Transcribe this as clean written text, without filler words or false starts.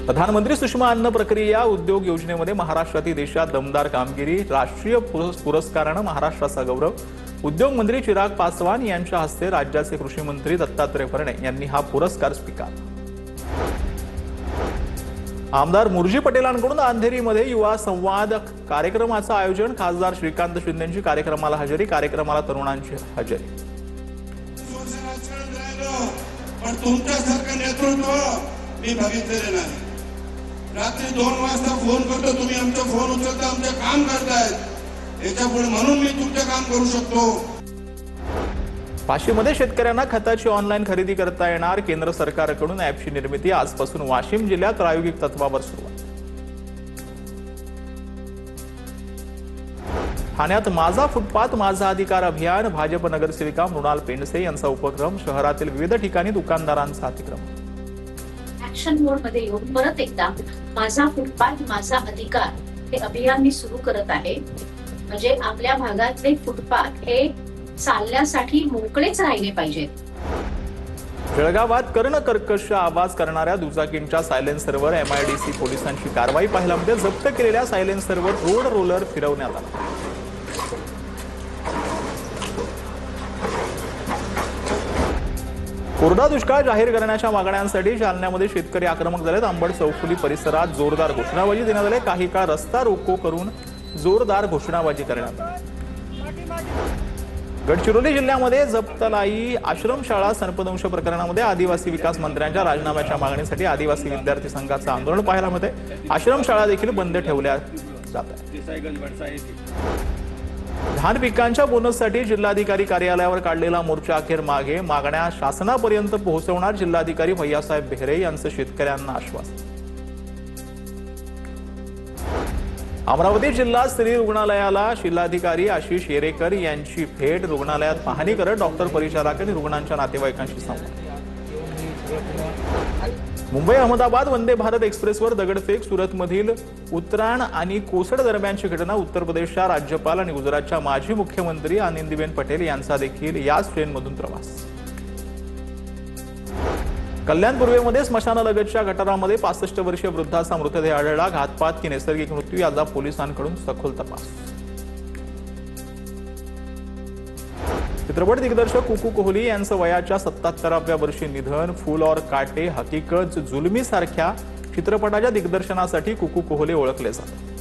प्रधानमंत्री सूक्ष्म अन्न प्रक्रिया उद्योग योजनेमध्ये महाराष्ट्रातील देशात दमदार कामगिरी, राष्ट्रीय पुरस्काराने महाराष्ट्राचा गौरव। उद्योग मंत्री चिराग पासवान यांच्या हस्ते राज्याचे कृषी मंत्री दत्तात्रय भरणे यांनी हा पुरस्कार स्वीकारला। आमदार मुरजी पटेलांकडून अंधेरीमध्ये युवा संवाद कार्यक्रमाचं आयोजन। खासदार श्रीकांत शिंदेंची कार्यक्रमाला हजेरी, कार्यक्रमाला तरुणांची हजेरी। पण तुमच्यासारखं नेतृत्व मी बघितलेलं नाही। रात्री 2 वाजता फोन करतो, तुम्ही आमचा फोन उचलता, आमचं काम करतायत, याच्यापुढे म्हणून मी तुमचं काम करू शकतो। वाशिममध्ये शेतकऱ्यांना खताची ऑनलाईन खरेदी करता येणार। केंद्र सरकारकडून ॲपची निर्मिती, आजपासून वाशिम जिल्ह्यात प्रायोगिक तत्वावर सुरुवात। ठाण्यात माझा फुटपाथ माझा अधिकार अभियान, भाजप नगरसेविका मृणाल पेंडसे यांचा उपक्रम। शहरातील विविध ठिकाणी दुकानदारांचा अतिक्रमण। ऍक्शन मोड मध्ये येऊन परत एकदा माझा फुटपाथ माझा अधिकार हे अभियान मी सुरू करत आहे। म्हणजे आपल्या भागातले फुटपाथ हे चालण्यासाठी मोकळेच राहिले पाहिजेत। जळगावात कर्णकर्कश आवाज करणाऱ्या दुचाकींच्या सायलेन्सरवर MIDC पोलिसांची कारवाई। पाहायला मिळते, जप्त केलेल्या सायलेन्सरवर रोड रोलर फिरवण्यात आला। कोरडा दुष्काळ जाहीर करण्याच्या मागण्यांसाठी जालन्यामध्ये शेतकरी आक्रमक झालेत। अंबड चौफुली परिसरात जोरदार घोषणाबाजी देण्यात आली। काही काळ रस्ता रोको करून जोरदार घोषणाबाजी करण्यात आली। गडचिरोली जिल्ह्यामध्ये जप्तलाई आश्रमशाळा सर्पदंश प्रकरणामध्ये आदिवासी विकास मंत्र्यांच्या राजीनाम्याच्या मागणीसाठी आदिवासी विद्यार्थी संघाचं आंदोलन पाहायला मिळते। आश्रमशाळा देखील बंद ठेवल्या जात आहेत। धान पिकांच्या बोनससाठी जिल्हाधिकारी कार्यालयावर काढलेला मोर्चा अखेर मागे, मागण्या शासनापर्यंत पोहोचवणार। जिल्हाधिकारी भैयासाहेब बेहरे यांचं शेतकऱ्यांना आश्वासन। अमरावती जिल्हा स्त्री रुग्णालयाला जिल्हाधिकारी आशिष येरेकर यांची भेट। रुग्णालयात पाहणी करत डॉक्टर, परिचारक आणि रुग्णांच्या नातेवाईकांशी संवाद। मुंबई अहमदाबाद वंदे भारत एक्सप्रेसवर दगडफेक। सुरतमधील उतराण आणि कोसड दरम्यानची घटना। उत्तर प्रदेशच्या राज्यपाल आणि गुजरातच्या माजी मुख्यमंत्री आनंदीबेन पटेल यांचा देखील याच ट्रेनमधून प्रवास। कल्याण पूर्वेमध्ये स्मशानालगतच्या गटारामध्ये 65 वर्षीय वृद्धाचा मृतदेह आढळला। घातपात की नैसर्गिक मृत्यू याचा पोलिसांकडून सखोल तपास। चित्रपट दिग्दर्शक कुकू कोहली यांचं वयाच्या 77व्या वर्षी निधन। फूल और काटे, हकीकत, जुलमी सारख्या चित्रपटाच्या दिग्दर्शनासाठी कुकू कोहली ओळखले जातात।